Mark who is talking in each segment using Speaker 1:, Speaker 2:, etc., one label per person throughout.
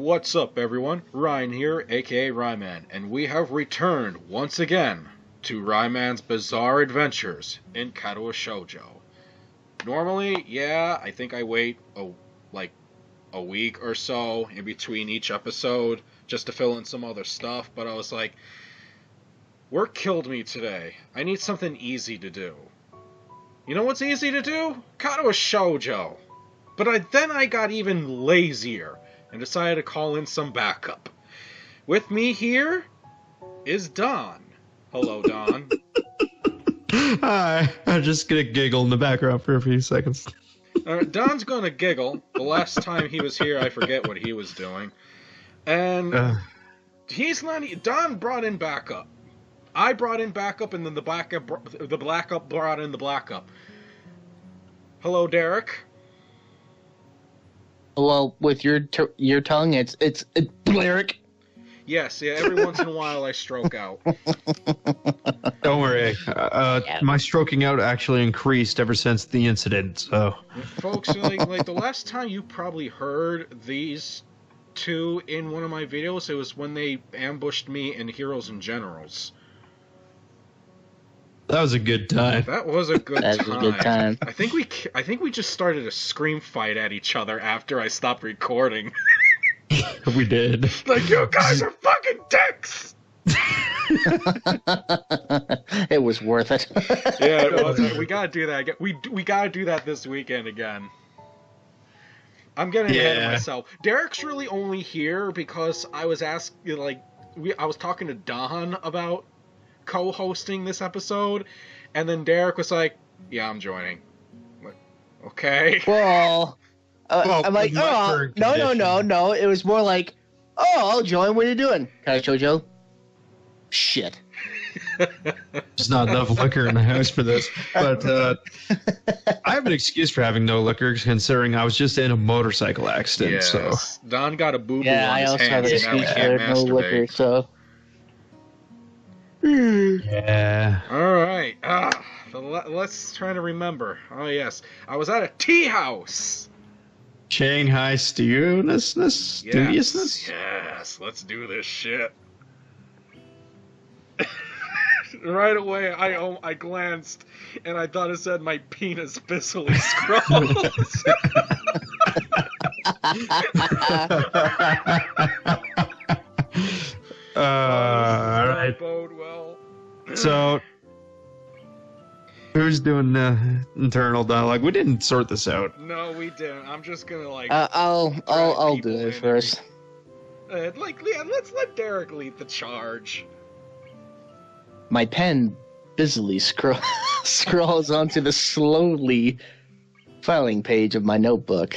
Speaker 1: What's up, everyone? Ryan here, aka Ryman, and we have returned once again to Ryman's Bizarre Adventures in Katawa Shoujo. Normally, yeah, I think I wait a week or so in between each episode just to fill in some other stuff, but I was like, work killed me today. I need something easy to do. You know what's easy to do? Katawa Shoujo. But then I got even lazier and decided to call in some backup. With me here is Don. Hello, Don.
Speaker 2: Hi. I'm just gonna giggle in the background for a few seconds.
Speaker 1: Don's gonna giggle. The last time he was here, I forget what he was doing. And he's not... Don brought in backup. I brought in backup, and then the backup brought in the backup. Hello, Derek.
Speaker 3: Well, with your tongue, it's Blerick.
Speaker 1: Yes, yeah. Every once in a while, I stroke out.
Speaker 2: Don't worry. My stroking out actually increased ever since the incident. So,
Speaker 1: folks, like the last time you probably heard these two in one of my videos, it was when they ambushed me in Heroes and Generals.
Speaker 2: that was a good time.
Speaker 1: That was a good
Speaker 3: That
Speaker 1: time.
Speaker 3: was a good time.
Speaker 1: I think we just started a scream fight at each other after I stopped recording.
Speaker 2: We did.
Speaker 1: Like, you guys are fucking dicks!
Speaker 3: It was worth it.
Speaker 1: Yeah, it was. We gotta do that again. We gotta do that this weekend again. I'm getting ahead of myself. Derek's really only here because I was I was talking to Don about co-hosting this episode, and then Derek was like, "Yeah, I'm joining." I'm like, okay.
Speaker 3: Well, I'm like, oh, no. It was more like, oh, I'll join. What are you doing? Katawa Shoujo? Shit.
Speaker 2: There's not enough liquor in the house for this. But I have an excuse for having no liquor, considering I was just in a motorcycle accident.
Speaker 1: Yes.
Speaker 2: So
Speaker 1: Don got a boo-boo
Speaker 3: Yeah,
Speaker 1: on
Speaker 3: I
Speaker 1: his
Speaker 3: also have
Speaker 1: hands,
Speaker 3: an
Speaker 1: and now he
Speaker 3: excuse
Speaker 1: can't
Speaker 3: for no liquor,
Speaker 1: masturbate.
Speaker 3: so.
Speaker 2: yeah.
Speaker 1: All right. Let's try to remember. Oh, yes. I was at a tea house.
Speaker 2: Shanghai studiousness?
Speaker 1: Yes. Let's do this shit. Right away, I glanced, and I thought it said my penis busily scrolls.
Speaker 2: All right.
Speaker 1: Bode well.
Speaker 2: So, who's doing the internal dialogue? We didn't sort this out.
Speaker 1: No, we didn't. I'm just gonna
Speaker 3: I'll do it first.
Speaker 1: let's let Derek lead the charge.
Speaker 3: My pen busily scrolls onto the slowly filing page of my notebook.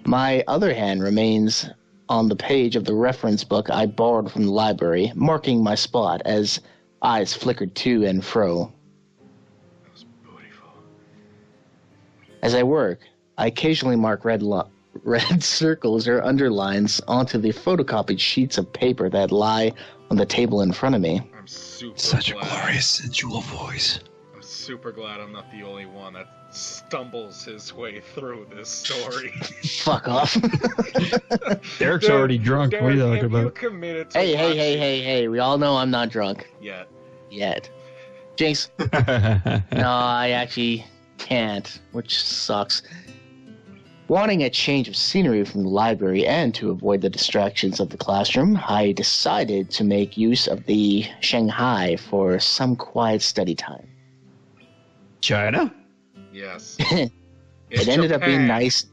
Speaker 3: My other hand remains on the page of the reference book I borrowed from the library, marking my spot as eyes flickered to and fro.
Speaker 1: That was beautiful.
Speaker 3: As I work, I occasionally mark red circles or underlines onto the photocopied sheets of paper that lie on the table in front of me.
Speaker 1: I'm super
Speaker 2: Such
Speaker 1: glad.
Speaker 2: a glorious, sensual voice.
Speaker 1: I'm super glad I'm not the only one that stumbles his way through this story.
Speaker 3: Fuck off.
Speaker 2: Derek's already drunk. What are you talking
Speaker 1: You
Speaker 2: about?
Speaker 1: committed to
Speaker 3: Hey. We all know I'm not drunk.
Speaker 1: Yet.
Speaker 3: Jinx. No, I actually can't, which sucks. Wanting a change of scenery from the library and to avoid the distractions of the classroom, I decided to make use of the Shanghai for some quiet study time.
Speaker 2: China?
Speaker 1: Yes.
Speaker 3: It ended up being nice.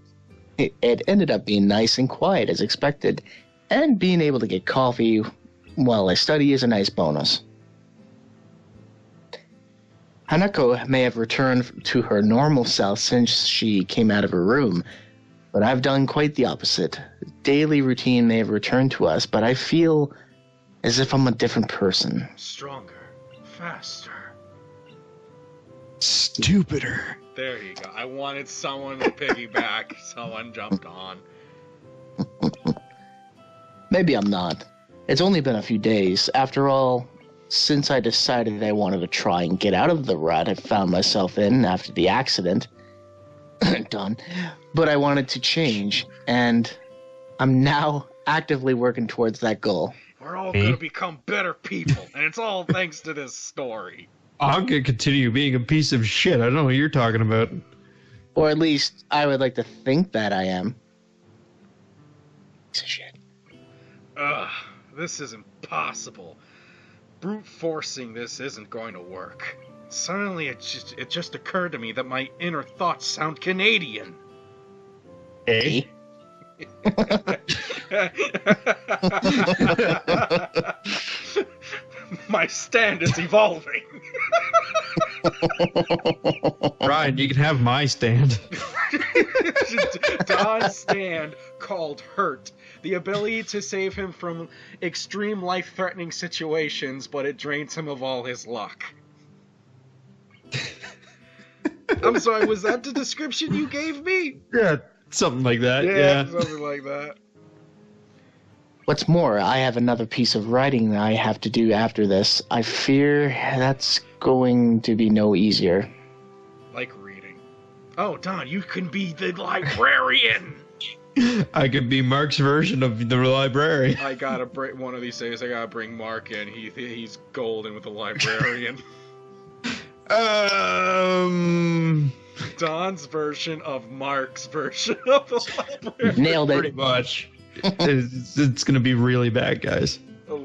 Speaker 3: It ended up being nice and quiet as expected, and being able to get coffee while I study is a nice bonus. Hanako may have returned to her normal self since she came out of her room, but I've done quite the opposite. Daily routine may have returned to us, but I feel as if I'm a different person.
Speaker 1: Stronger. Faster.
Speaker 2: Stupider.
Speaker 1: There you go. I wanted someone to piggyback. Someone jumped on.
Speaker 3: Maybe I'm not. It's only been a few days. After all, since I decided I wanted to try and get out of the rut I found myself in after the accident. Done. But I wanted to change, and I'm now actively working towards that goal.
Speaker 1: We're all going to become better people, and it's all thanks to this story.
Speaker 2: I'm going to continue being a piece of shit. I don't know what you're talking about.
Speaker 3: Or at least I would like to think that I am. Piece of shit.
Speaker 1: Ugh, this is impossible. Brute forcing this isn't going to work. Suddenly it just occurred to me that my inner thoughts sound Canadian.
Speaker 3: Eh?
Speaker 1: My stand is evolving.
Speaker 2: Ryan, you can have my stand.
Speaker 1: Don's stand called Hurt. The ability to save him from extreme life-threatening situations, but it drains him of all his luck. I'm sorry, was that the description you gave me?
Speaker 2: Yeah, something like that.
Speaker 1: Yeah, something like that.
Speaker 3: What's more, I have another piece of writing that I have to do after this. I fear that's going to be no easier.
Speaker 1: Like reading. Oh, Don, you can be the librarian!
Speaker 2: I could be Mark's version of the library.
Speaker 1: I gotta bring one of these days. I gotta bring Mark in. He's golden with the librarian. Don's version of Mark's version of the librarian.
Speaker 3: Nailed it.
Speaker 2: Pretty much. It's gonna be really bad, guys.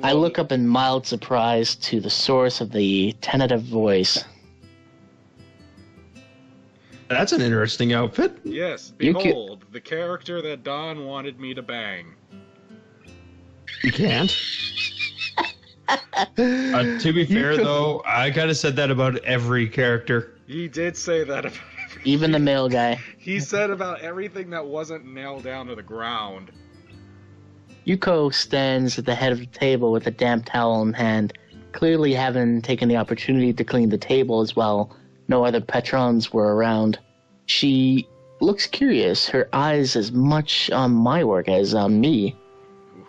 Speaker 3: I look up in mild surprise to the source of the tentative voice.
Speaker 2: That's an interesting outfit.
Speaker 1: Yes, behold, the character that Don wanted me to bang.
Speaker 2: You can't. To be fair, though, I kind of said that about every character.
Speaker 1: He did say that about everything.
Speaker 3: Even the male guy.
Speaker 1: He said about everything that wasn't nailed down to the ground.
Speaker 3: Yuko stands at the head of the table with a damp towel in hand, clearly having taken the opportunity to clean the table as well. No other patrons were around. She looks curious, her eyes as much on my work as on me.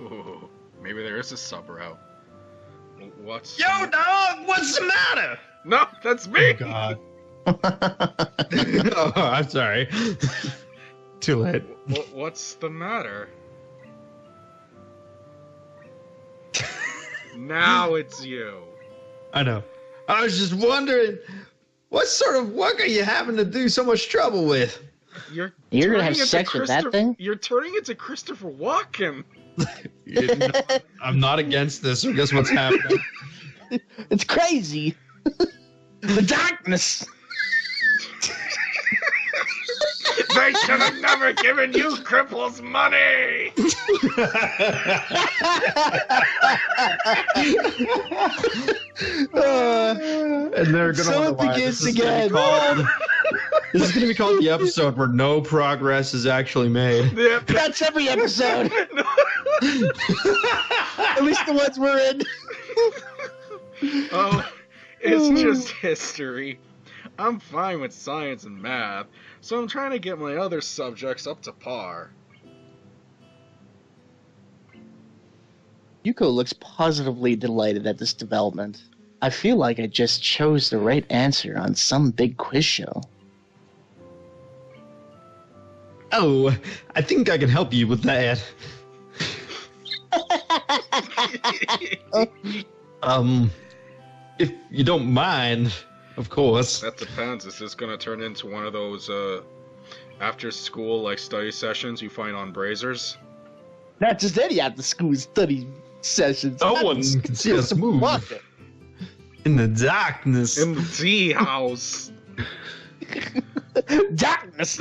Speaker 1: Ooh, maybe there is a sub route. What's...
Speaker 2: Yo, dog, what's the matter?
Speaker 1: No, that's me!
Speaker 2: Oh, God. Oh, I'm sorry. Too late.
Speaker 1: What's the matter? Now it's you.
Speaker 2: I know. I was just wondering, what sort of work are you having to do so much trouble with?
Speaker 3: You're gonna have sex with that thing?
Speaker 1: You're turning into Christopher Walken.
Speaker 2: I'm not against this, so guess what's happening?
Speaker 3: It's crazy. The darkness.
Speaker 1: They should have never given you cripples money.
Speaker 2: And they're gonna
Speaker 3: So
Speaker 2: wonder why
Speaker 3: it begins
Speaker 2: this is
Speaker 3: again.
Speaker 2: This is gonna be called the episode where no progress is actually made.
Speaker 1: Yep.
Speaker 3: That's every episode. At least the ones we're in.
Speaker 1: Oh, it's just history. I'm fine with science and math, so I'm trying to get my other subjects up to par.
Speaker 3: Yuko looks positively delighted at this development. I feel like I just chose the right answer on some big quiz show.
Speaker 2: Oh, I think I can help you with that. If you don't mind, of course.
Speaker 1: That depends. Is this going to turn into one of those after-school like study sessions you find on Brazers?
Speaker 3: Not just any after-school study sessions.
Speaker 2: No one can see us move. In the darkness.
Speaker 1: In the tea house.
Speaker 3: Darkness.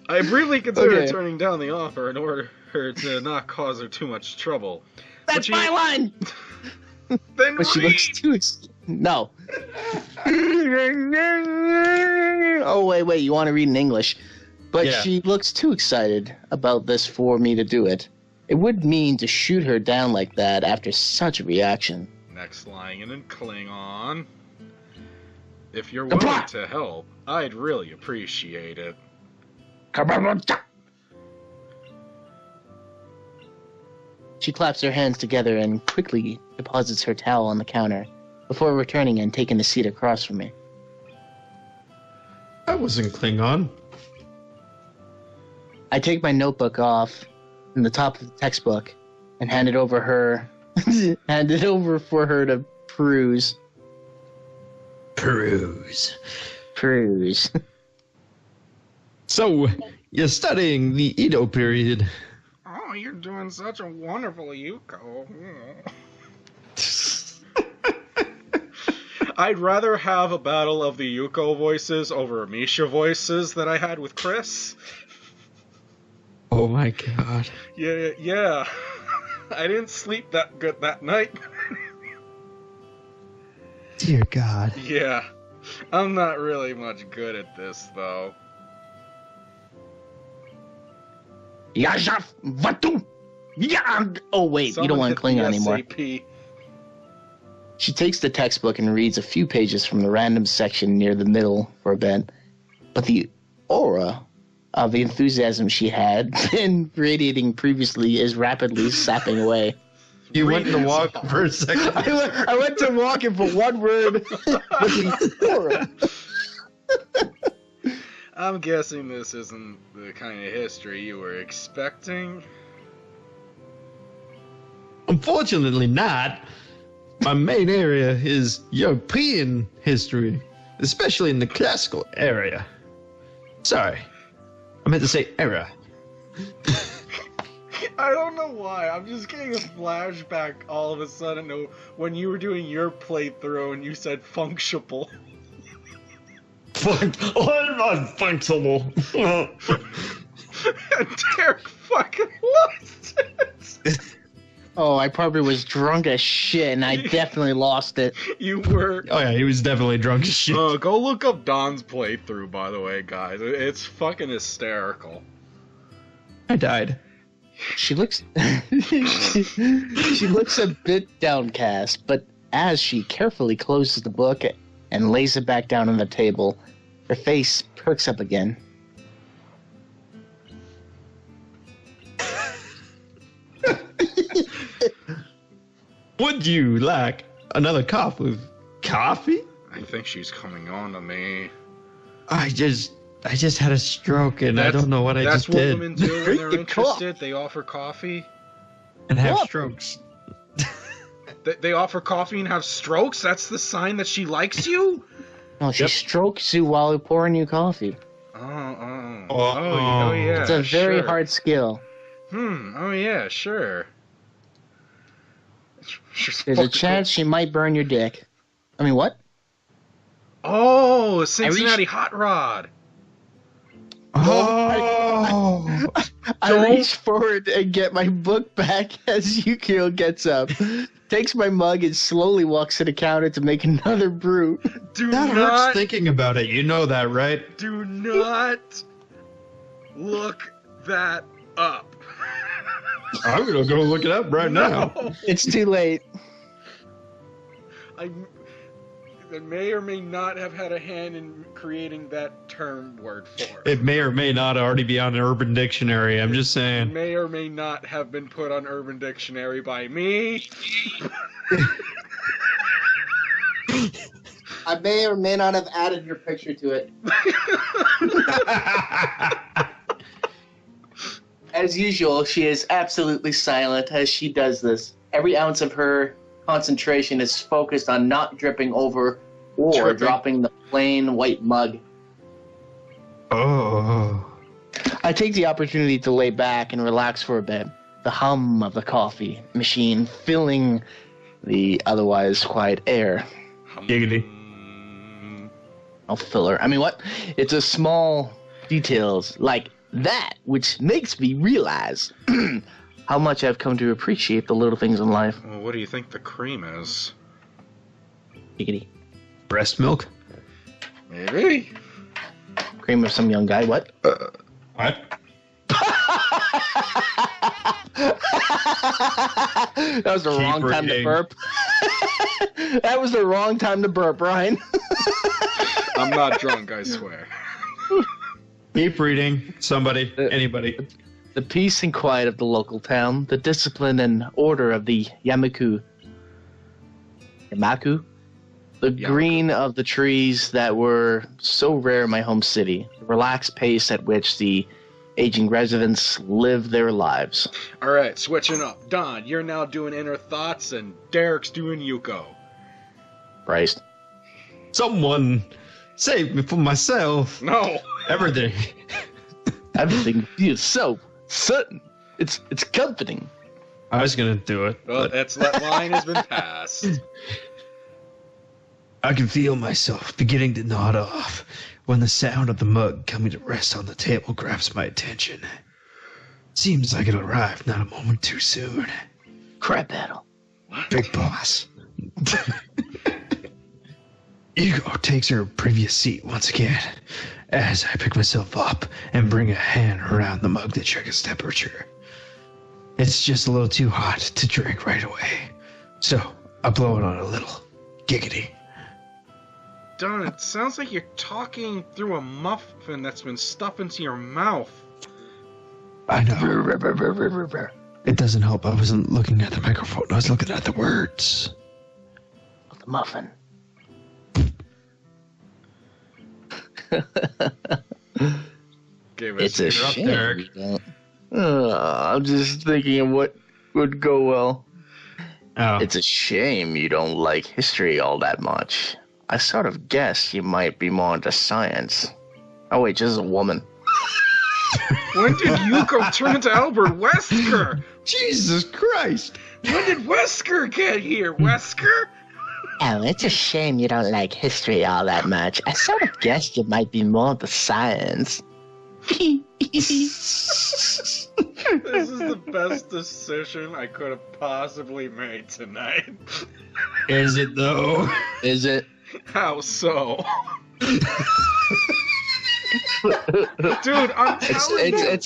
Speaker 1: I really considered turning down the offer in order to not cause her too much trouble.
Speaker 3: That's my line.
Speaker 1: Then
Speaker 3: But she looks too. No. Oh wait! You want to read in English? But
Speaker 2: Yeah.
Speaker 3: she looks too excited about this for me to do it. It would mean to shoot her down like that after such a reaction.
Speaker 1: Next line in Klingon. If you're willing to help, I'd really appreciate it.
Speaker 3: She claps her hands together and quickly deposits her towel on the counter before returning and taking a seat across from me.
Speaker 2: I wasn't Klingon.
Speaker 3: I take my notebook off from the top of the textbook and hand it over for her to peruse.
Speaker 2: Peruse. So, you're studying the Edo period.
Speaker 1: Oh, you're doing such a wonderful Yuko. I'd rather have a battle of the Yuko voices over Misha voices that I had with Chris.
Speaker 2: Oh my god.
Speaker 1: Yeah. I didn't sleep that good that night.
Speaker 2: Dear God.
Speaker 1: Yeah. I'm not really much good at this, though.
Speaker 3: Yajaf Vatu! Oh, wait, you don't want to Klingon anymore.
Speaker 1: SAP.
Speaker 3: She takes the textbook and reads a few pages from the random section near the middle for a bit. But the aura of the enthusiasm she had been radiating previously is rapidly sapping away.
Speaker 2: You went to walk for a second.
Speaker 3: I went to walking for one word with the aura.
Speaker 1: I'm guessing this isn't the kind of history you were expecting.
Speaker 2: Unfortunately not. My main area is European history, especially in the classical area. Sorry, I meant to say era.
Speaker 1: I don't know why. I'm just getting a flashback all of a sudden to when you were doing your playthrough and you said functional.
Speaker 2: I'm not functional.
Speaker 1: And Derek fucking lost it.
Speaker 3: Oh, I probably was drunk as shit, and I definitely lost it.
Speaker 1: You were.
Speaker 2: Oh yeah, he was definitely drunk as shit.
Speaker 1: Go look up Don's playthrough, by the way, guys. It's fucking hysterical.
Speaker 2: I died.
Speaker 3: She looks she looks a bit downcast, but as she carefully closes the book and lays it back down on the table, her face perks up again.
Speaker 2: Would you like another cup of coffee?
Speaker 1: I think she's coming on to me.
Speaker 2: I just had a stroke and I don't know what I just did.
Speaker 1: That's what women do when they're
Speaker 3: Drink your
Speaker 1: interested. They offer coffee.
Speaker 2: And have
Speaker 3: What?
Speaker 2: strokes.
Speaker 1: They offer coffee and have strokes? That's the sign that she likes you?
Speaker 3: No, she strokes you while pouring you coffee.
Speaker 1: Oh, yeah.
Speaker 3: It's a very
Speaker 1: sure.
Speaker 3: hard skill.
Speaker 1: Oh, yeah, sure.
Speaker 3: There's a chance she might burn your dick. I mean, what?
Speaker 1: Oh, Cincinnati Hot Rod.
Speaker 2: Oh!
Speaker 3: I reach forward and get my book back as Yukio gets up, takes my mug, and slowly walks to the counter to make another brew.
Speaker 2: That hurts thinking about it. You know that, right?
Speaker 1: Do not look that up.
Speaker 2: I'm gonna go look it up right now.
Speaker 3: It's too late.
Speaker 1: I may or may not have had a hand in creating that term word for it.
Speaker 2: It may or may not already be on Urban Dictionary. I'm just saying.
Speaker 1: May or may not have been put on Urban Dictionary by me.
Speaker 3: I may or may not have added your picture to it. As usual, she is absolutely silent as she does this. Every ounce of her concentration is focused on not dripping over or dropping the plain white mug.
Speaker 2: Oh.
Speaker 3: I take the opportunity to lay back and relax for a bit. The hum of the coffee machine filling the otherwise quiet air.
Speaker 2: Giggity.
Speaker 3: I'll fill her. I mean, what? It's a small details like that which makes me realize how much I've come to appreciate the little things in life.
Speaker 1: Well, what do you think the cream is?
Speaker 3: Giggity.
Speaker 2: Breast milk?
Speaker 1: Maybe.
Speaker 3: Cream of some young guy. What?
Speaker 2: What?
Speaker 3: That was the wrong time to burp. That was the wrong time to burp, Ryan.
Speaker 1: I'm not drunk, I swear.
Speaker 2: Keep reading. Somebody. Anybody.
Speaker 3: The peace and quiet of the local town, the discipline and order of the Yamaku. The green of the trees that were so rare in my home city, the relaxed pace at which the aging residents live their lives.
Speaker 1: All right, switching up. Don, you're now doing Inner Thoughts, and Derek's doing Yuko.
Speaker 3: Christ.
Speaker 2: Someone save me from myself.
Speaker 1: No.
Speaker 2: Everything.
Speaker 3: Everything feels so certain. It's comforting.
Speaker 2: I was gonna do it.
Speaker 1: Well, that line has been passed.
Speaker 2: I can feel myself beginning to nod off when the sound of the mug coming to rest on the table grabs my attention. Seems like it arrived not a moment too soon.
Speaker 3: Crap battle.
Speaker 2: Big boss. Ego takes her previous seat once again as I pick myself up and bring a hand around the mug to check its temperature. It's just a little too hot to drink right away, so I blow it on a little. Giggity.
Speaker 1: Don, it sounds like you're talking through a muffin that's been stuffed into your mouth.
Speaker 2: I know. It doesn't help. I wasn't looking at the microphone. I was looking at the words.
Speaker 3: The muffin. It's a shame.
Speaker 2: Derek.
Speaker 3: I'm just thinking of what would go well.
Speaker 2: Oh.
Speaker 3: It's a shame you don't like history all that much. I sort of guessed you might be more into science. Oh wait, just a woman.
Speaker 1: When did Yuko turn into Albert Wesker?
Speaker 2: Jesus Christ!
Speaker 1: When did Wesker get here? Wesker?
Speaker 3: Oh, it's a shame you don't like history all that much. I sort of guessed you might be more into science.
Speaker 1: This is the best decision I could have possibly made tonight.
Speaker 2: Is it though?
Speaker 3: Is it?
Speaker 1: How so? Dude, I'm telling you.
Speaker 3: It's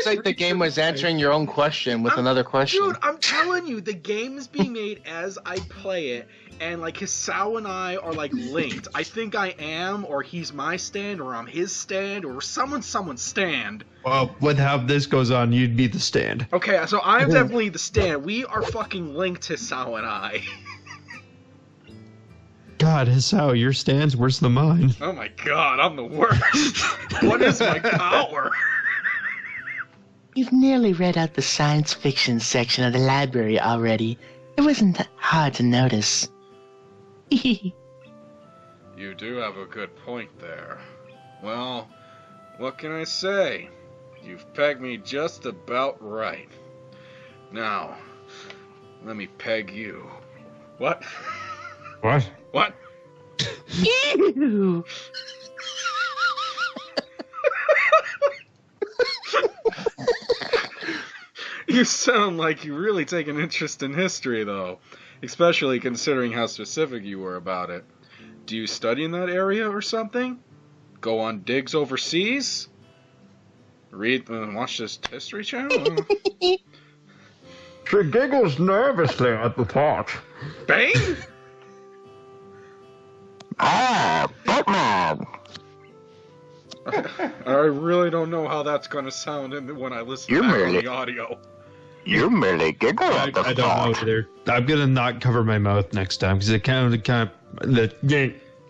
Speaker 3: like the game was answering your own question with another question.
Speaker 1: Dude, I'm telling you, the game is being made as I play it, and like Hisao and I are like linked. I think I am, or he's my stand, or I'm his stand, or someone's stand.
Speaker 2: Well, with how this goes on, you'd be the stand.
Speaker 1: Okay, so I'm definitely the stand. We are fucking linked, Hisao and I.
Speaker 2: God, Hisao, your stand's worse than mine.
Speaker 1: Oh my god, I'm the worst. What is my power?
Speaker 3: You've nearly read out the science fiction section of the library already. It wasn't hard to notice.
Speaker 1: You do have a good point there. Well, what can I say? You've pegged me just about right. Now, let me peg you. What?
Speaker 2: What?
Speaker 1: What?
Speaker 3: Ew.
Speaker 1: You sound like you really take an interest in history, though. Especially considering how specific you were about it. Do you study in that area or something? Go on digs overseas? Read and watch this history channel?
Speaker 2: She giggles nervously at the thought.
Speaker 1: Bang?
Speaker 3: Batman!
Speaker 1: I really don't know how that's going to sound when I listen back on the audio.
Speaker 3: You merely giggle
Speaker 2: I don't know either. I'm gonna not cover my mouth next time because it kind of the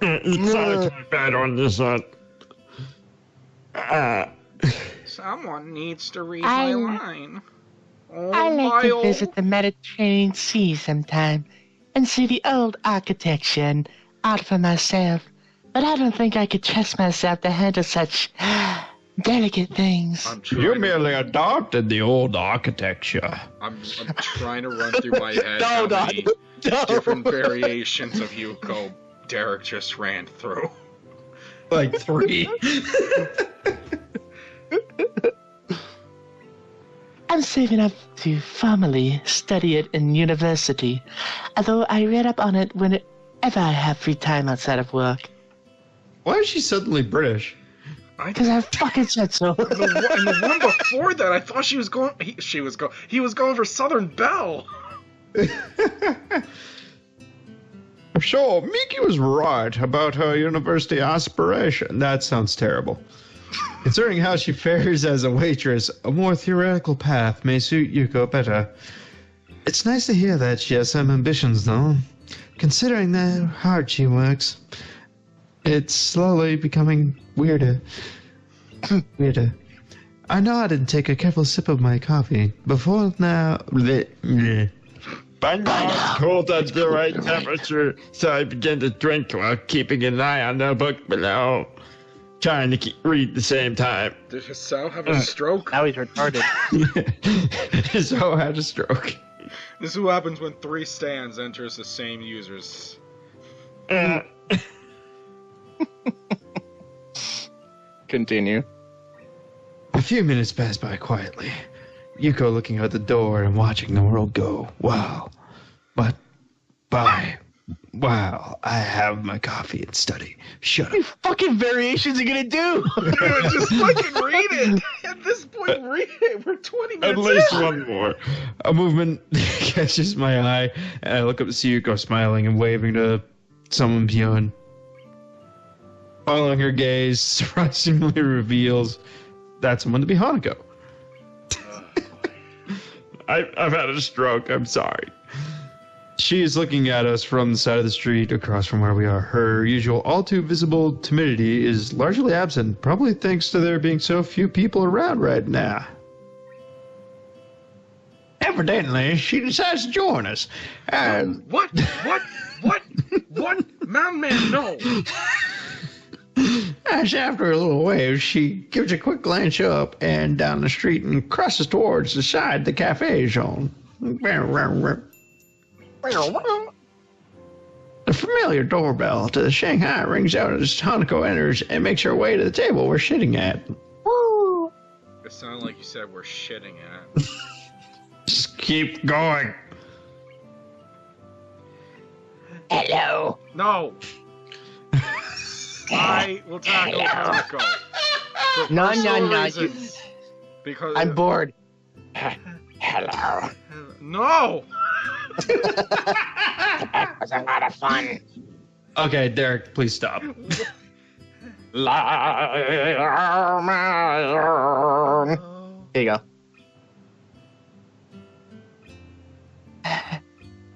Speaker 2: it's kind of bad on this one.
Speaker 1: Someone needs to read my line. Oh,
Speaker 4: I like to
Speaker 1: my
Speaker 4: visit the Mediterranean Sea sometime and see the old architecture and art for myself, but I don't think I could trust myself to handle such delicate things.
Speaker 2: You merely adopted the old architecture.
Speaker 1: I'm trying to run through my head how many different variations of Yuko Derek just ran through.
Speaker 2: Like 3.
Speaker 4: I'm saving up to formally study it in university, although I read up on it whenever I have free time outside of work.
Speaker 2: Why is she suddenly British?
Speaker 4: Because I fucking said so.
Speaker 1: And the one before that, I thought he was going for Southern Belle.
Speaker 2: Sure, Miki was right about her university aspiration. That sounds terrible. Considering how she fares as a waitress, a more theoretical path may suit Yuko better. It's nice to hear that she has some ambitions, though. Considering how hard she works, it's slowly becoming weirder. Weirder. I nod and take a careful sip of my coffee. Before now... By now, it's cold at the right temperature, so I begin to drink while keeping an eye on the book below. Trying to read at the same time.
Speaker 1: Did Hasao have a stroke?
Speaker 3: Now he's retarded.
Speaker 2: So I had a stroke.
Speaker 1: This is what happens when 3 stands enters the same users.
Speaker 3: Continue.
Speaker 2: A few minutes pass by quietly. Yuko looking out the door and watching the world go. Wow. But wow, I have my coffee and study. Shut up.
Speaker 3: What fucking variations are you gonna do?
Speaker 1: Just fucking read it! At this point, read it! We're 20 minutes
Speaker 2: At least
Speaker 1: in.
Speaker 2: one more. A movement catches my eye, and I look up to see Yuko smiling and waving to someone beyond. Following her gaze, surprisingly reveals that someone to be Hanako. I've had a stroke. I'm sorry. She is looking at us from the side of the street across from where we are. Her usual all too visible timidity is largely absent, probably thanks to there being so few people around right now. Evidently, she decides to join us.
Speaker 1: What? Man, no!
Speaker 2: As after a little wave, she gives a quick glance up and down the street and crosses towards the side the cafe is on. The familiar doorbell to the Shanghai rings out as Hanako enters and makes her way to the table we're sitting at.
Speaker 4: Woo!
Speaker 1: It sounded like you said we're shitting at.
Speaker 2: Just keep going.
Speaker 4: Hello.
Speaker 1: No! I will tackle Hanako. For
Speaker 3: No,
Speaker 1: personal
Speaker 3: no.
Speaker 1: reasons. Because
Speaker 3: I'm bored. Hello.
Speaker 1: No!
Speaker 4: That was a lot of fun.
Speaker 2: Okay, Derek, please stop.
Speaker 3: Here you go.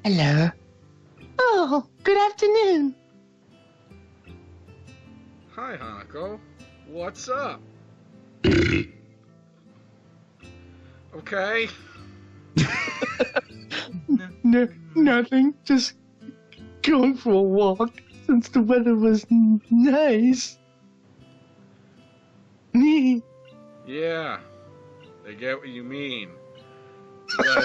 Speaker 4: Hello. Oh, good afternoon.
Speaker 1: Hi, Hanako. What's up? Okay.
Speaker 4: No, nothing. Just going for a walk since the weather was nice.
Speaker 1: Yeah. I get what you mean. But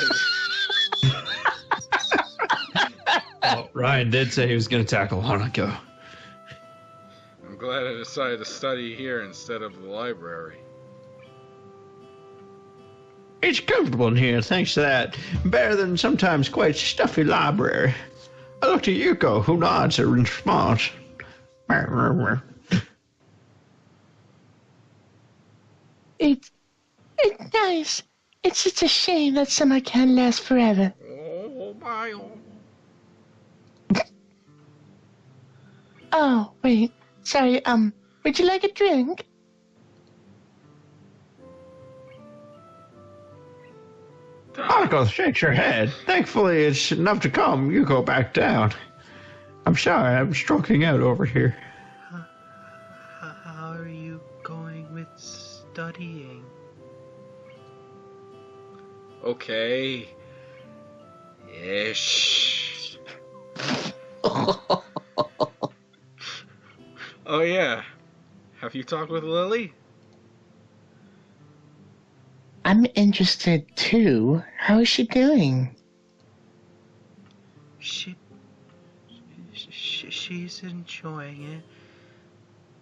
Speaker 2: Well, Ryan did say he was going to tackle Hanako.
Speaker 1: I'm glad I decided to study here instead of the library.
Speaker 2: It's comfortable in here, thanks to that. Better than sometimes quite stuffy library. I look to Yuko, who nods in response.
Speaker 4: It's nice. It's such a shame that summer can't last forever.
Speaker 1: Oh, my.
Speaker 4: Oh, wait. Sorry, would you like a drink?
Speaker 2: Hanako shakes her head. Thankfully, it's enough to calm Yuko back down. I'm sorry, I'm stroking out over here.
Speaker 5: How are you going with studying?
Speaker 1: Okay. Ish. Oh, yeah. Have you talked with Lily?
Speaker 4: I'm interested too. How is she doing?
Speaker 5: She's enjoying it,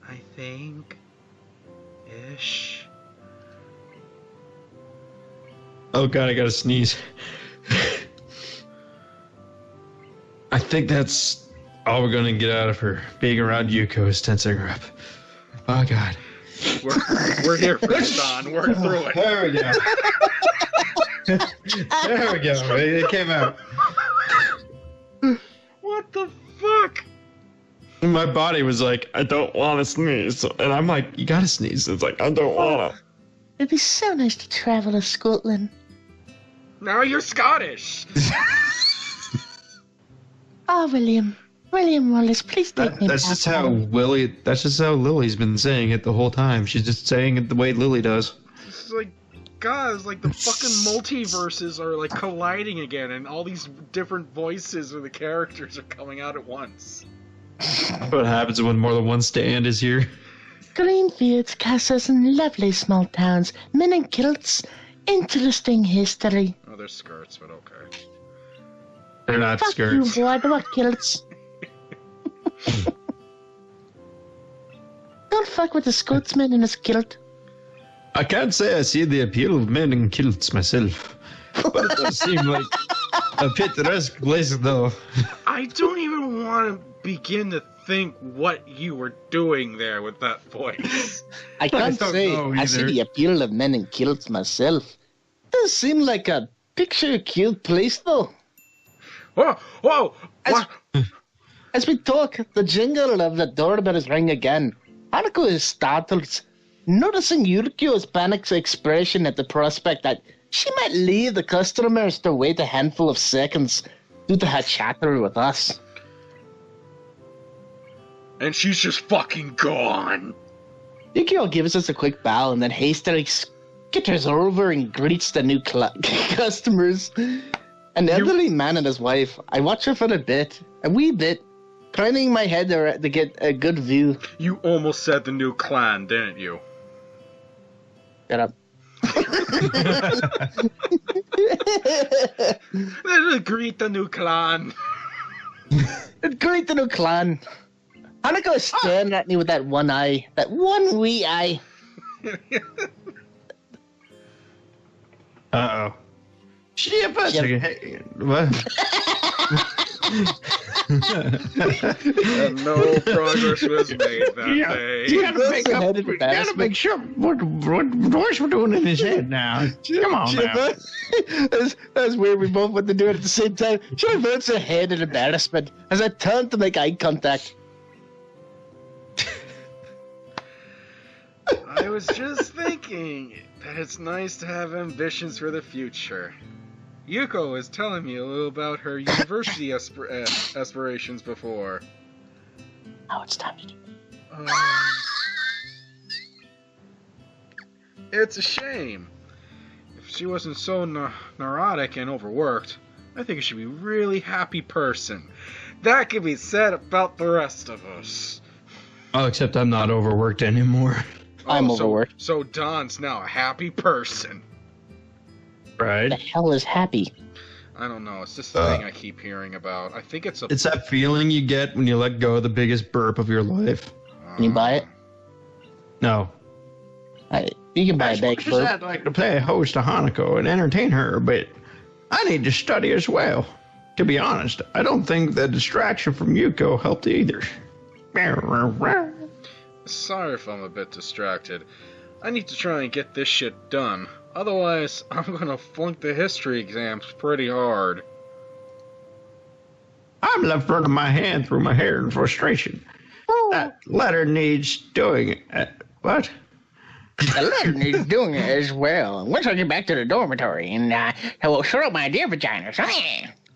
Speaker 5: I think. Ish.
Speaker 2: Oh god, I gotta sneeze. I think that's all we're gonna get out of her. Being around Yuko is tensing her up. Oh god.
Speaker 1: We're here for it, Don. Work through it.
Speaker 2: There we go. There we go. It came out.
Speaker 1: What the fuck?
Speaker 2: My body was like, I don't want to sneeze. And I'm like, you gotta sneeze. It's like, I don't want to.
Speaker 4: It'd be so nice to travel to Scotland.
Speaker 1: Now you're Scottish.
Speaker 4: Oh, William Wallace, please take me
Speaker 2: That's
Speaker 4: back
Speaker 2: just how
Speaker 4: home.
Speaker 2: That's just how Lily's been saying it the whole time. She's just saying it the way Lily does.
Speaker 1: it's like, God, it's like the fucking multiverses are like colliding again, and all these different voices of the characters are coming out at once.
Speaker 2: What happens when more than one stand is here?
Speaker 4: Green fields, castles, and lovely small towns. Men in kilts. Interesting history.
Speaker 1: Oh, they're skirts, but okay.
Speaker 2: They're not
Speaker 4: Fuck
Speaker 2: skirts.
Speaker 4: you, boy. What kilts? Don't fuck with the Scotsman in his kilt.
Speaker 2: I can't say I see the appeal of men in kilts myself, but it does seem like a picturesque place, though.
Speaker 1: I don't even want to begin to think what you were doing there with that voice.
Speaker 3: I can't
Speaker 2: don't
Speaker 3: say
Speaker 2: know
Speaker 3: I see
Speaker 2: either.
Speaker 3: the appeal of men in kilts myself. Does seem like a picture-cute place, though.
Speaker 1: Whoa, whoa!
Speaker 3: As,
Speaker 1: What?
Speaker 3: as we talk, the jingle of the doorbells ring again. Hanako is startled, noticing Yuriko's panicked expression at the prospect that she might leave the customers to wait a handful of seconds due to her chatter with us.
Speaker 1: And she's just fucking gone.
Speaker 3: Yukio gives us a quick bow and then hastily skitters over and greets the new customers. An elderly man and his wife. I watch her for a wee bit, craning my head to get a good view.
Speaker 1: You almost said the new clan, didn't you?
Speaker 3: Shut up.
Speaker 1: Greet the new clan.
Speaker 3: Greet the new clan. Hanako is staring at me with that one eye, that one wee eye.
Speaker 2: Uh-oh. Shit, but hey, what?
Speaker 1: And no progress was made that day.
Speaker 2: You gotta make
Speaker 3: Ahead
Speaker 2: up.
Speaker 3: of
Speaker 2: You gotta make sure what voice we're doing in his head now. Come on now.
Speaker 3: That's weird. We both want to do it at the same time. She averts her head in embarrassment as I turn to make eye contact.
Speaker 1: I was just thinking that it's nice to have ambitions for the future. Yuko was telling me a little about her university aspirations before.
Speaker 3: Now it's time to do
Speaker 1: It's a shame. If she wasn't so neurotic and overworked, I think she'd be a really happy person. That could be said about the rest of us.
Speaker 2: Oh, except I'm not overworked anymore.
Speaker 3: I'm
Speaker 1: so-
Speaker 3: overworked.
Speaker 1: So Don's now a happy person.
Speaker 2: Right?
Speaker 3: the hell is happy?
Speaker 1: I don't know. It's just a thing I keep hearing about. I think it's a.
Speaker 2: It's that feeling you get when you let go of the biggest burp of your life.
Speaker 3: Can you buy it?
Speaker 2: No.
Speaker 3: You can buy a
Speaker 2: As
Speaker 3: bag
Speaker 2: much as
Speaker 3: burp.
Speaker 2: I'd like to play host to Hanako and entertain her, but I need to study as well. To be honest, I don't think the distraction from Yuko helped either.
Speaker 1: Sorry if I'm a bit distracted. I need to try and get this shit done. Otherwise, I'm gonna flunk the history exams pretty hard.
Speaker 2: I'm left running my hand through my hair in frustration. That letter needs doing. What?
Speaker 3: The letter needs doing it as well. Once I get back to the dormitory and I will show up my dear vaginas.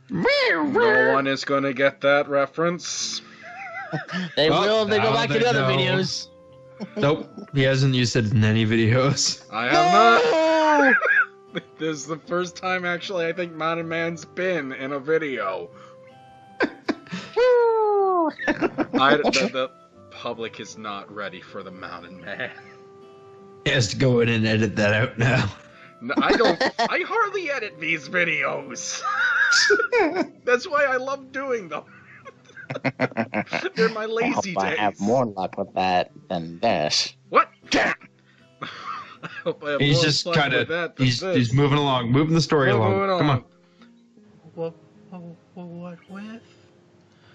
Speaker 1: No one is gonna get that reference.
Speaker 3: They will if they go
Speaker 2: now
Speaker 3: back to
Speaker 2: they
Speaker 3: the other
Speaker 2: know.
Speaker 3: videos.
Speaker 2: Nope. He hasn't used it in any videos.
Speaker 1: I have not. This is the first time, actually, I think Mountain Man's been in a video. The public is not ready for the Mountain Man.
Speaker 2: He has to go in and edit that out now.
Speaker 1: No, I hardly edit these videos. That's why I love doing them. They're my lazy
Speaker 3: I hope
Speaker 1: days.
Speaker 3: I have more luck with that than this.
Speaker 1: What? I hope I have
Speaker 2: He's
Speaker 1: more
Speaker 2: just
Speaker 1: fun
Speaker 2: kind
Speaker 1: with
Speaker 2: of
Speaker 1: that than
Speaker 2: he's
Speaker 1: this.
Speaker 2: moving along, moving the story along.
Speaker 1: Moving
Speaker 2: Come on.
Speaker 5: What with?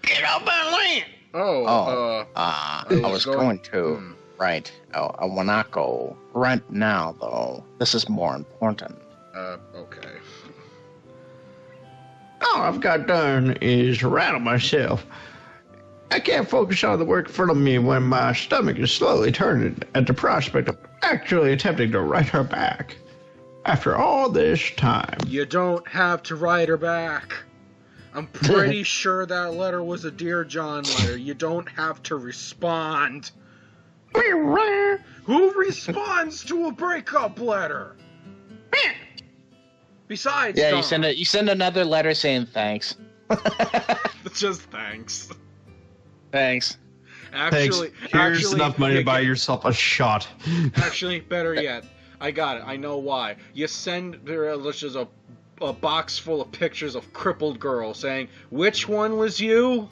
Speaker 2: Get off my land.
Speaker 3: I was going to. Right. I will not go right now, though. This is more important.
Speaker 1: Okay.
Speaker 2: All I've got done is rattle myself. I can't focus on the work in front of me when my stomach is slowly turning at the prospect of actually attempting to write her back. After all this time.
Speaker 1: You don't have to write her back. I'm pretty sure that letter was a Dear John letter. You don't have to respond. Who responds to a breakup letter? Besides,
Speaker 3: Yeah,
Speaker 1: Don.
Speaker 3: you send another letter saying thanks.
Speaker 1: Just thanks.
Speaker 3: Thanks.
Speaker 1: Actually,
Speaker 2: Here's enough money to buy yourself a shot.
Speaker 1: Actually, better yet, I got it. I know why. You send her just a box full of pictures of crippled girls saying, "Which one was you?"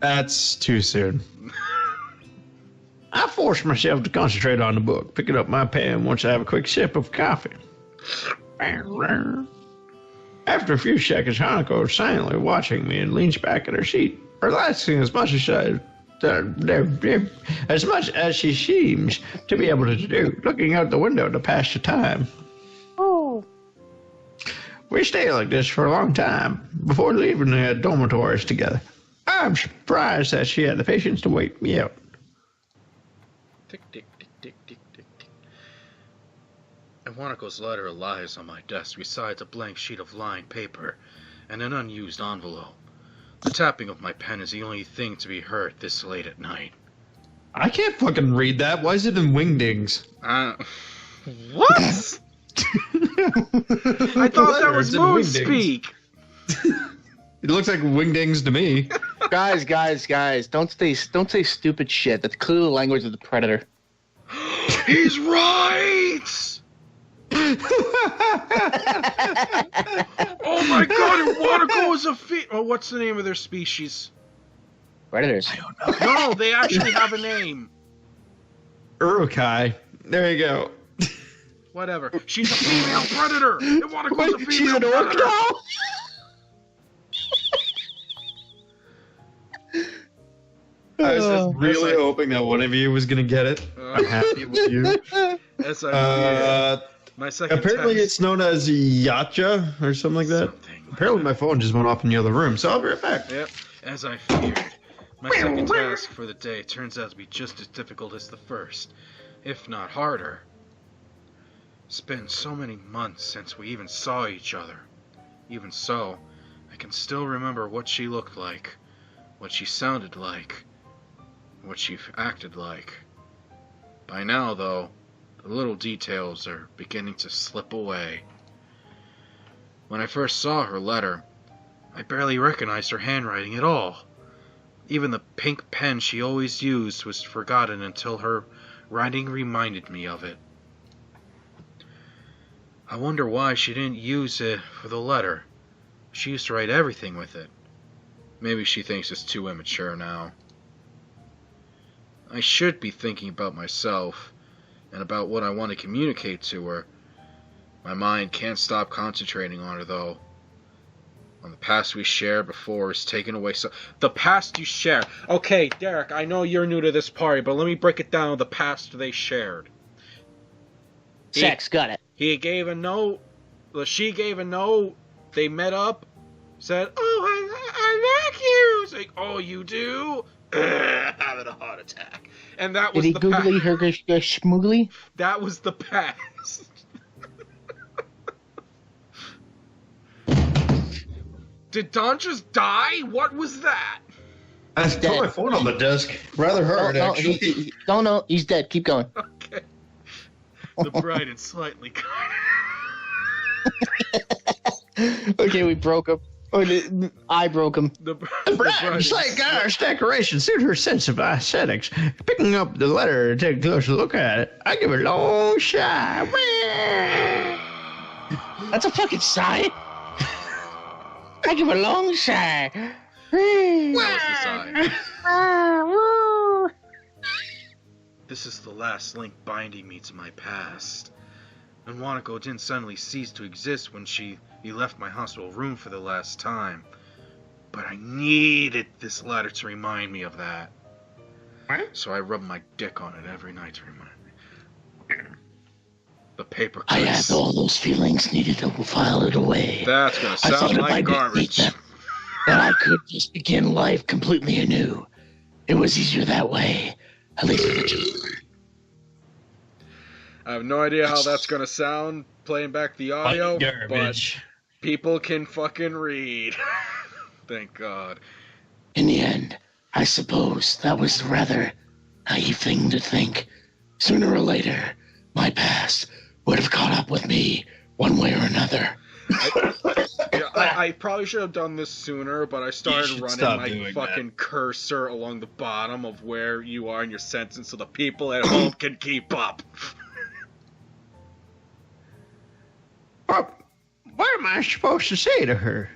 Speaker 2: That's too soon. I force myself to concentrate on the book, picking up my pen once I have a quick sip of coffee. After a few seconds, Hanako is silently watching me and leans back in her seat, relaxing as much as she seems to be able to do, looking out the window to pass the time.
Speaker 4: Oh.
Speaker 2: We stay like this for a long time before leaving the dormitories together. I'm surprised that she had the patience to wait me out.
Speaker 1: Tick, tick, tick, tick, tick, tick, tick. And Wanako's letter lies on my desk besides a blank sheet of lined paper and an unused envelope. The tapping of my pen is the only thing to be heard this late at night.
Speaker 2: I can't fucking read that. Why is it in wingdings?
Speaker 1: What? I thought that was moon speak.
Speaker 2: It looks like wingdings to me.
Speaker 3: Guys, don't say stupid shit. That's clearly the language of the predator.
Speaker 1: He's right! Oh my god, and Wanako is a oh, what's the name of their species?
Speaker 3: Predators.
Speaker 2: I don't know.
Speaker 1: No, they actually have a name.
Speaker 2: Urukai. There you go.
Speaker 1: Whatever. She's a female predator. And Wanako's a female
Speaker 3: She's an orc
Speaker 1: predator.
Speaker 3: now?
Speaker 2: I was really hoping that one of you was going to get it. I'm happy with you.
Speaker 1: As I my second
Speaker 2: Apparently
Speaker 1: test.
Speaker 2: it's known as Yacha or something like that. Apparently my phone just went off in the other room, so I'll be right back.
Speaker 1: Yep, as I feared. My second task for the day turns out to be just as difficult as the first, if not harder. It's been so many months since we even saw each other. Even so, I can still remember what she looked like, what she sounded like, what she acted like. By now, though, the little details are beginning to slip away. When I first saw her letter, I barely recognized her handwriting at all. Even the pink pen she always used was forgotten until her writing reminded me of it. I wonder why she didn't use it for the letter. She used to write everything with it. Maybe she thinks it's too immature now. I should be thinking about myself and about what I want to communicate to her. My mind can't stop concentrating on her, though. On the past we shared before is taken away. So the past you share. Okay, Derek, I know you're new to this party, but let me break it down. The past they shared.
Speaker 3: Sex, got it.
Speaker 1: He gave a note. She gave a note. They met up. Said, "Oh, I like you." It's like, "Oh, you do?" Having a heart attack. And that was
Speaker 3: Did he
Speaker 1: the
Speaker 3: googly
Speaker 1: past.
Speaker 3: her schmoogly?
Speaker 1: That was the past. Did Don just die? What was that?
Speaker 2: I put my phone on the desk. Rather hard,
Speaker 3: No,
Speaker 2: actually.
Speaker 3: no, he's dead. Keep going.
Speaker 1: Okay. The bright and slightly
Speaker 3: Okay, we broke him. I broke him.
Speaker 1: the
Speaker 2: Bright,
Speaker 1: bright
Speaker 2: slight Irish decoration suit her sense of aesthetics. Picking up the letter to take a closer look at it, I give it a long sigh.
Speaker 3: That's a fucking sigh. I give a long sigh.
Speaker 1: That was the sigh. This is the last link binding me to my past. And Wanako didn't suddenly cease to exist when he left my hospital room for the last time. But I needed this letter to remind me of that. So I rubbed my dick on it every night to remind me. The paper
Speaker 4: I
Speaker 1: clips.
Speaker 4: had all those feelings, needed to file it away.
Speaker 1: That's gonna
Speaker 4: I thought
Speaker 1: sound
Speaker 4: if I
Speaker 1: like
Speaker 4: didn't
Speaker 1: garbage.
Speaker 4: need them, that I could just begin life completely anew. It was easier that way. At least for the children.
Speaker 1: I have no idea how that's gonna sound playing back the audio, but people can fucking read. Thank God.
Speaker 4: In the end, I suppose that was rather
Speaker 3: naive thing to think. Sooner or later, my past would have caught up with me one way or another.
Speaker 1: I probably should have done this sooner, but I started running my fucking cursor along the bottom of where you are in your sentence so the people at home can keep up.
Speaker 2: What am I supposed to say to her?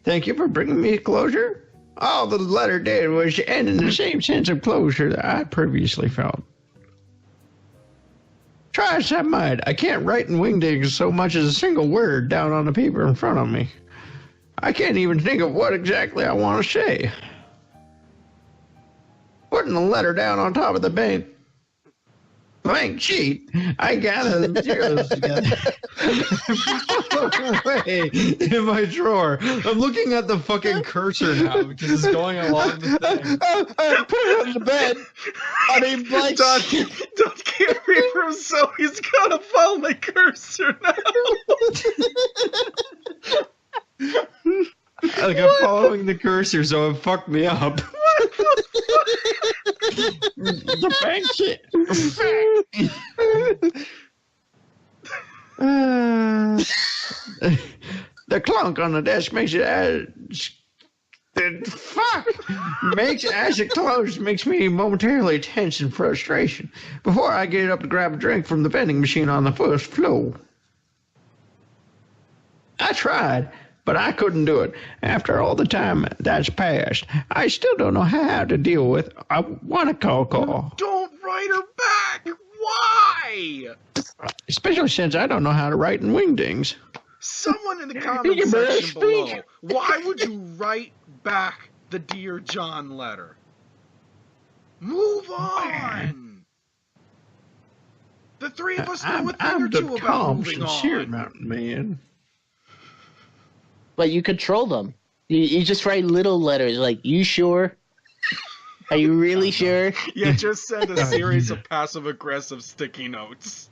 Speaker 2: Thank you for bringing me closure? All the letter did was end in the same sense of closure that I previously felt. Try as I might, I can't write in wingdings so much as a single word down on the paper in front of me. I can't even think of what exactly I want to say. Putting the letter down on top of the blank sheet, I gather the materials together. Away in my drawer. I'm looking at the fucking cursor now because it's going along the thing.
Speaker 3: Put it on the bed. I mean, blank sheet.
Speaker 1: Don't get me from so he's gotta follow my cursor now.
Speaker 2: Like, I'm following the cursor, so it fucked me up. The bank shit. The clunk on the desk makes it as it closes makes me momentarily tense in frustration before I get up to grab a drink from the vending machine on the first floor. I tried, but I couldn't do it. After all the time that's passed, I still don't know how to deal with. I want to call.
Speaker 1: Don't write her back. Why?
Speaker 2: Especially since I don't know how to write in wingdings.
Speaker 1: Someone in the comment section below, why would you write back the Dear John letter? Move on. The three of us know a thing or two about moving on.
Speaker 2: Mountain Man.
Speaker 3: But you control them. You just write little letters like, you sure? Are you really sure?
Speaker 1: Yeah, just send a series of passive-aggressive sticky notes.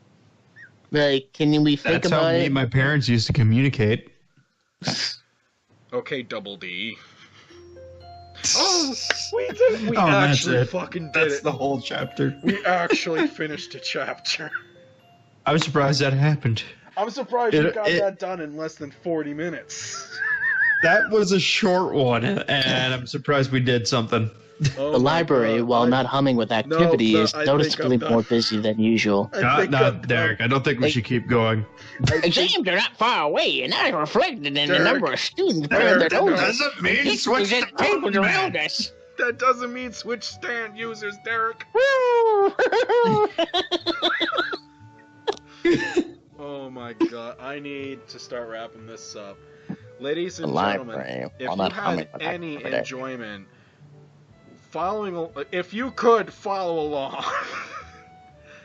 Speaker 3: Like, can we think
Speaker 2: That's
Speaker 3: about
Speaker 2: how me
Speaker 3: it?
Speaker 2: and my parents used to communicate.
Speaker 1: Okay, Double D. Oh, we did it. We actually fucking did it.
Speaker 2: That's the whole chapter.
Speaker 1: We actually finished a chapter.
Speaker 2: I was surprised that happened.
Speaker 1: I'm surprised you got that done in less than 40 minutes.
Speaker 2: That was a short one, and I'm surprised we did something.
Speaker 1: Oh
Speaker 3: The library, while not humming with activity, is noticeably more busy than usual.
Speaker 2: Derek, I don't think we should keep going.
Speaker 4: Exams are not far away, and that is reflected in the number of students putting their noses.
Speaker 2: Doesn't mean switch
Speaker 4: at tables around us.
Speaker 1: That doesn't mean switch stand users, Derek. Oh my god, I need to start wrapping this up. Ladies and gentlemen, if you had any enjoyment following, if you could follow along.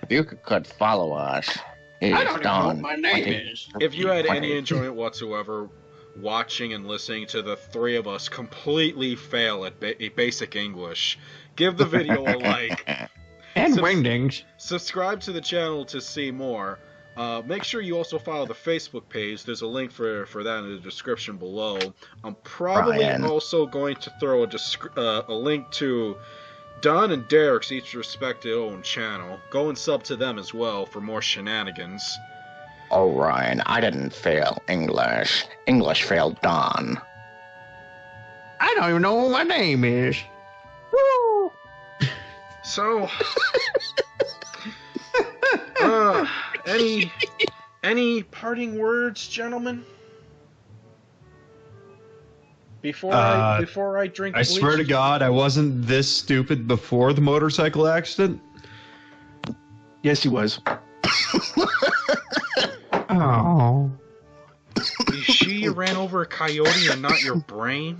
Speaker 3: If you could follow us,
Speaker 2: I don't know what my name is.
Speaker 1: If you had any enjoyment whatsoever watching and listening to the three of us completely fail at basic English, give the video a like.
Speaker 2: And wingdings.
Speaker 1: Subscribe to the channel to see more. Make sure you also follow the Facebook page. There's a link for that in the description below. I'm probably also going to throw a link to Don and Derek's each respective own channel. Go and sub to them as well for more shenanigans.
Speaker 3: Oh, Ryan, I didn't fail English. English failed Don.
Speaker 2: I don't even know what my name is.
Speaker 3: Woo!
Speaker 1: So, any parting words, gentlemen? Before I drink.
Speaker 2: I swear to God, I wasn't this stupid before the motorcycle accident.
Speaker 3: Yes, he was.
Speaker 2: Oh.
Speaker 1: She ran over a coyote and not your brain?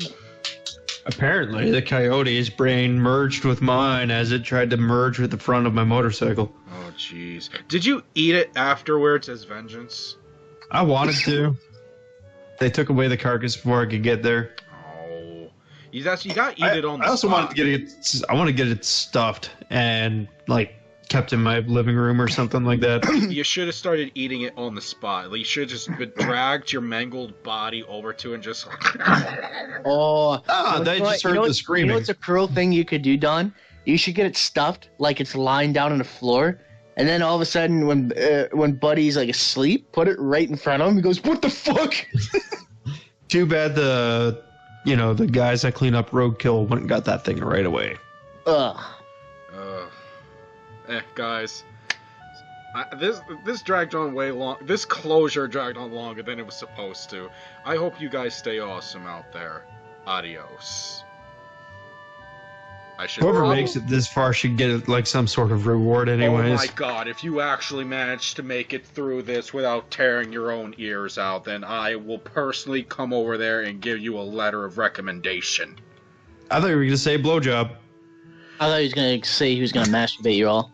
Speaker 2: Apparently, the coyote's brain merged with mine as it tried to merge with the front of my motorcycle.
Speaker 1: Oh, jeez. Did you eat it afterwards as vengeance?
Speaker 2: I wanted to. They took away the carcass before I could get there.
Speaker 1: Oh. You gotta eat it on the
Speaker 2: I also
Speaker 1: spot.
Speaker 2: wanted to get it. I want to get it stuffed and, like, kept in my living room or something like that.
Speaker 1: You should have started eating it on the spot. Like, you should have just dragged your mangled body over to it and just...
Speaker 3: Oh,
Speaker 2: they just heard the screaming.
Speaker 3: You know what's a cruel thing you could do, Don? You should get it stuffed like it's lying down on the floor, and then all of a sudden, when Buddy's like asleep, put it right in front of him. He goes, "What the fuck?"
Speaker 2: Too bad the guys that clean up roadkill went and got that thing right away.
Speaker 3: Ugh.
Speaker 1: Guys, this dragged on way long. This closure dragged on longer than it was supposed to. I hope you guys stay awesome out there. Adios.
Speaker 2: Whoever makes it this far should get like some sort of reward anyways.
Speaker 1: Oh my god, if you actually manage to make it through this without tearing your own ears out, then I will personally come over there and give you a letter of recommendation.
Speaker 2: I thought you were going to say blowjob.
Speaker 3: I thought he was going to say he was going to masturbate you all.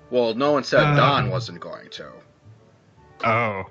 Speaker 1: Well, no one said Don wasn't going to.
Speaker 2: Oh.